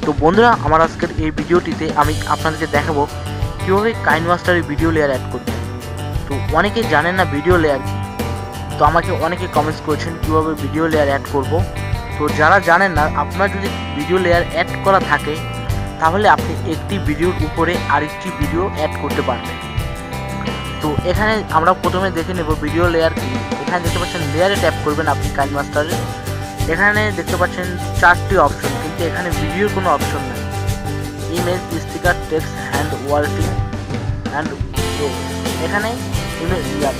তো বন্ধুরা, আমার আজকের এই ভিডিওটিতে আমি আপনাদেরকে দেখাবো কীভাবে কাইনমাস্টারে ভিডিও লেয়ার অ্যাড করবে। তো অনেকেই জানেন না ভিডিও লেয়ার কি। তো আমাকে অনেকে কমেন্টস করেছেন কীভাবে ভিডিও লেয়ার অ্যাড করব। তো যারা জানেন না, আপনার যদি ভিডিও লেয়ার অ্যাড করা থাকে তাহলে আপনি একটি ভিডিওর উপরে আরেকটি ভিডিও অ্যাড করতে পারবেন। তো এখানে আমরা প্রথমে দেখে নেব ভিডিও লেয়ার কি। এখানে দেখতে পাচ্ছেন লেয়ারে ট্যাপ করবেন আপনি কাইনমাস্টারে। এখানে দেখতে পাচ্ছেন 4টি অপশন, কিন্তু এখানে ভিডিওর কোনো অপশন নেই। Image, sticker, text, hand writing and এখানে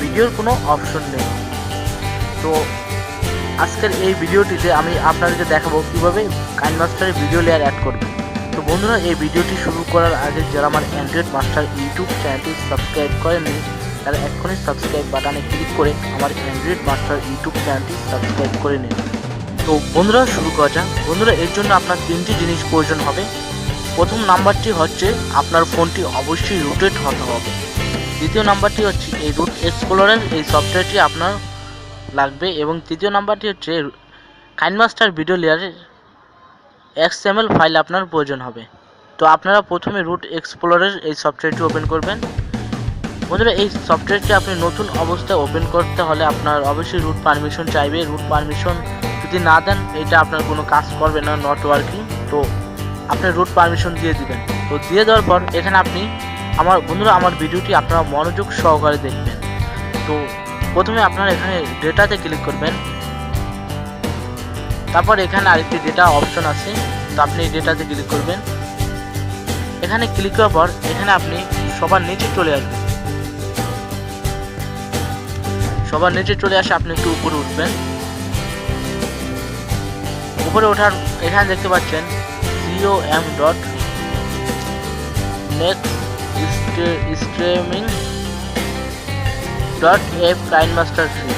ভিডিওর কোনো অপশন নেই। তো আজকের এই ভিডিওটিতে আমি আপনাদেরকে দেখাবো কীভাবে কাইনমাস্টারে ভিডিও লেয়ার অ্যাড করবে। তো বন্ধুরা, এই ভিডিওটি শুরু করার আগে যারা আমার অ্যান্ড্রয়েড মাস্টার ইউটিউব চ্যানেলটি সাবস্ক্রাইব করেননি তারা এক্ষুনি সাবস্ক্রাইব বাটনে ক্লিক করে আমার অ্যান্ড্রয়েড মাস্টার ইউটিউব চ্যানেলটি সাবস্ক্রাইব করে নিন। তো বন্ধুরা, শুরু করা যাক। বন্ধুরা, এর জন্য আপনার 3টি জিনিস প্রয়োজন হবে। প্রথম নাম্বারটি হচ্ছে আপনার ফোনটি অবশ্যই রুটেড হতে হবে। দ্বিতীয় নাম্বারটি হচ্ছে এই রুট এক্সপ্লোরার এই সফটওয়্যারটি আপনার লাগবে, এবং তৃতীয় নাম্বারটি হচ্ছে কাইনমাস্টার ভিডিও লেয়ারের XML ফাইল আপনার প্রয়োজন হবে। তো আপনারা প্রথমে রুট এক্সপ্লোরার এই সফটওয়্যারটি ওপেন করবেন। বন্ধুরা, এই সফটওয়্যারটি আপনি নতুন অবস্থায় ওপেন করতে হলে আপনার অবশ্যই রুট পারমিশন চাইবে। রুট পারমিশন যদি না দেন এটা আপনার কোনো কাজ করবে না, নট ওয়ার্কিং। তো আপনি রুট পারমিশন দিয়ে দিবেন। তো দিয়ে দেওয়ার পর এখানে আপনি আমার ভিডিওটি আপনারা মনোযোগ সহকারে দেখবেন। তো প্রথমে আপনারা এখানে ডেটাতে ক্লিক করবেন। তারপর এখানে আরেকটি ডেটা অপশন আছে, তো আপনি ডেটাতে ক্লিক করবেন। এখানে ক্লিক করার পর এখানে আপনি সবার নিচে চলে আসবেন। সবার নিচে চলে আসে আপনি একটু উপরে উঠবেন। উপরে ওঠার এখানে দেখতে পাচ্ছেন com.nextstreaming.f কাইনমাস্টার ফ্রি।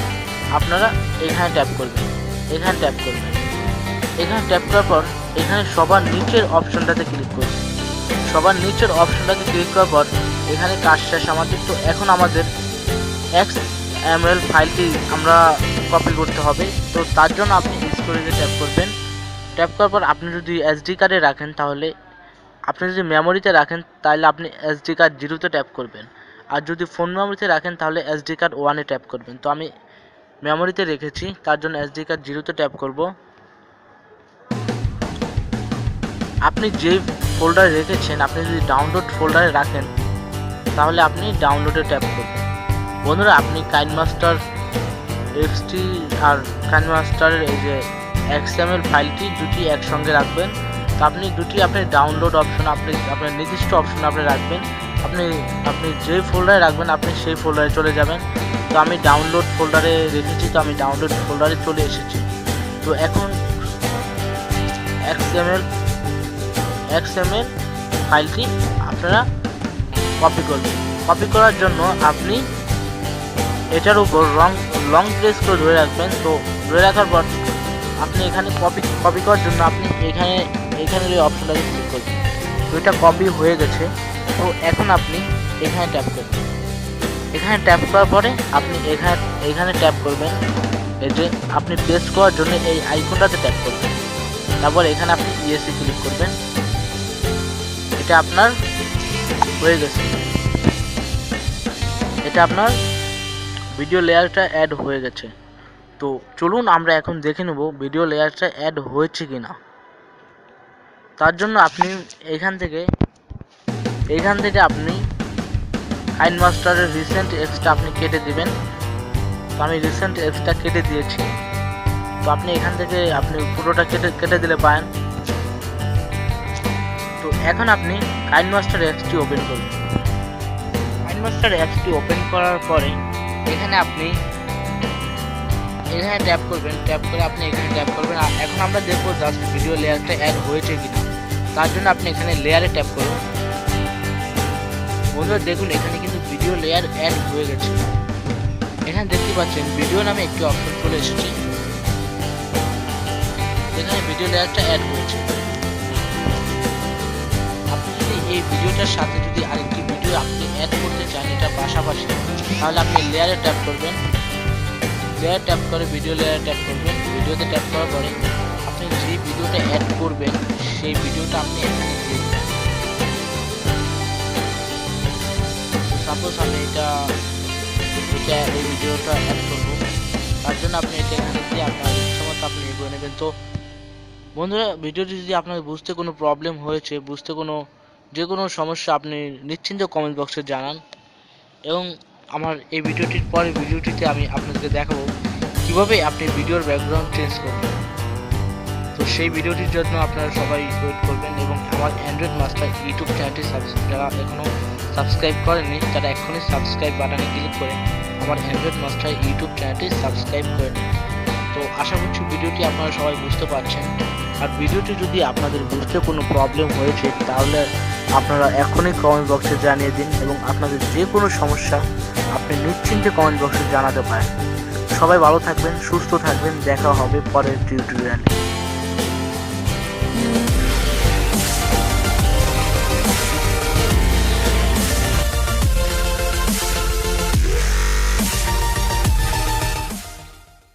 আপনারা এখানে ট্যাপ করবেন। এখানে ট্যাপ করার পর এখানে সবার নিচের অপশনটাতে ক্লিক করবেন। সবার নিচের অপশনটাতে ক্লিক করার পর এখানে কাজ শেষ আমাদের। তো এখন আমাদের XML ফাইলটি আমরা কপি করতে হবে। তো তার জন্য আপনি স্টোরেজে ট্যাপ করবেন। ট্যাপ করার পর আপনি যদি SD কার্ডে রাখেন তাহলে আপনি যদি মেমোরিতে রাখেন তাহলে আপনি SD কার্ড 0-তে ট্যাপ করবেন। আর যদি ফোন মেমোরিতে রাখেন তাহলে SD কার্ড 1-এ ট্যাপ করবেন। তো আমি মেমোরিতে রেখেছি, তার জন্য SD কার্ড 0-তে ট্যাপ করব। আপনি যেই ফোল্ডারে রেখেছেন, আপনি যদি ডাউনলোড ফোল্ডারে রাখেন তাহলে আপনি ডাউনলোডে ট্যাপ করবেন। বন্ধুরা, আপনি কাইনমাস্টার XT আর কাইনমাস্টারের এই যে XML ফাইলটি দুটি একসঙ্গে রাখবেন। তো আপনি ডাউনলোড অপশন আপনার নির্দিষ্ট অপশন আপনি রাখবেন। আপনি যে ফোল্ডারে রাখবেন আপনি সেই ফোল্ডারে চলে যাবেন। তো আমি ডাউনলোড ফোল্ডারে রেখেছি, তো আমি ডাউনলোড ফোল্ডারে চলে এসেছি। তো এখন XML ফাইলটি আপনারা কপি করবেন। কপি করার জন্য আপনি এটার উপর লং প্রেস করে ধরে রাখবেন। তো ধরে রাখার পর আপনি এখানে কপি করার জন্য আপনি এখানে এই অপশনটাকে ক্লিক করবেন। তো এটা কপি হয়ে গেছে। তো এখন আপনি এখানে ট্যাপ করবেন। এখানে ট্যাপ করার পরে আপনি এখানে ট্যাপ করবেন। এই যে আপনি পেস্ট করার জন্য এই আইকনটাতে ট্যাপ করবেন। তারপর এখানে আপনি ইয়েসে ক্লিক করবেন। এটা আপনার হয়ে গেছে। এটা আপনার ভিডিও লেয়ারটা অ্যাড হয়ে গেছে। তো চলুন আমরা এখন দেখে নেব ভিডিও লেয়ারটা অ্যাড হয়েছে কিনা। তার জন্য আপনি এখান থেকে আপনি কাইনমাস্টারের রিসেন্ট এক্সটা আপনি কেটে দিবেন। তো আমি রিসেন্ট এক্সটা কেটে দিয়েছি। তো আপনি এখান থেকে আপনি পুরোটা কেটে দিলে পারেন। তো এখন আপনি কাইনমাস্টার অ্যাপসটি ওপেন করুন। কাইনমাস্টার অ্যাপসটি ওপেন করার পরে এখানে ট্যাপ করবেন। ট্যাপ করে আপনি এখানে ট্যাপ করবেন। আর এখন আমরা দেখবো জাস্ট ভিডিও লেয়ারটা অ্যাড হয়েছে কিনা। তার জন্য আপনি এখানে লেয়ারে ট্যাপ করুন। বন্ধুরা, দেখুন এখানে কিন্তু ভিডিও লেয়ার অ্যাড হয়ে গেছে। এখানে দেখতে পাচ্ছেন ভিডিও নামে একটি অপশন চলে এসেছে। এখানে ভিডিও লেয়ারটা অ্যাড হয়েছে। আপনি যদি এই ভিডিওটার সাথে যদি আরেকটি ভিডিও আপনি অ্যাড করতে চান এটার পাশাপাশি, তাহলে আপনি লেয়ারে ট্যাপ করবেন। লেয়ার ট্যাপ করে ভিডিও লেয়ার ট্যাপ করবেন। ভিডিওতে ট্যাপ করার পরে আপনি যে ভিডিওটা অ্যাড করবেন সেই ভিডিওটা আপনি এখানে দিয়ে দেবেন। সাপোজ আমি এই ভিডিওটা অ্যাড করবো, তার জন্য আপনি এটা এখানে দিয়ে আপনার ইচ্ছামতো আপনি এগিয়ে নেবেন। তো বন্ধুরা, ভিডিওটি যদি আপনার বুঝতে কোনো প্রবলেম হয়েছে, যে কোনো সমস্যা, আপনি নিশ্চিন্তে কমেন্ট বক্সে জানান। এবং আমার এই ভিডিওটির পরের ভিডিওটিতে আমি আপনাদেরকে দেখাবো কিভাবে আপনি ভিডিওর ব্যাকগ্রাউন্ড চেঞ্জ করবেন। তো সেই ভিডিওটির জন্য আপনারা সবাই ওয়েট করবেন এবং আমার অ্যান্ড্রয়েড মাস্টার ইউটিউব চ্যানেলটি যারা এখনও সাবস্ক্রাইব করেননি তারা এখনই সাবস্ক্রাইব বাটনে ক্লিক করে আমার অ্যান্ড্রয়েড মাস্টার ইউটিউব চ্যানেলটি সাবস্ক্রাইব করে নিন। তো আশা করছি ভিডিওটি আপনারা সবাই বুঝতে পারছেন। আর ভিডিওটি যদি আপনাদের বুঝতে কোনো প্রবলেম হয়েছে তাহলে আপনারা এখনই কমেন্ট বক্সে জানিয়ে দিন এবং আপনাদের যে কোনো সমস্যা আপনি নিশ্চিন্তে কমেন্ট বক্সে জানাতে পারেন। সবাই ভালো থাকবেন, সুস্থ থাকবেন, দেখা হবে পরের টিউটোরিয়ালে।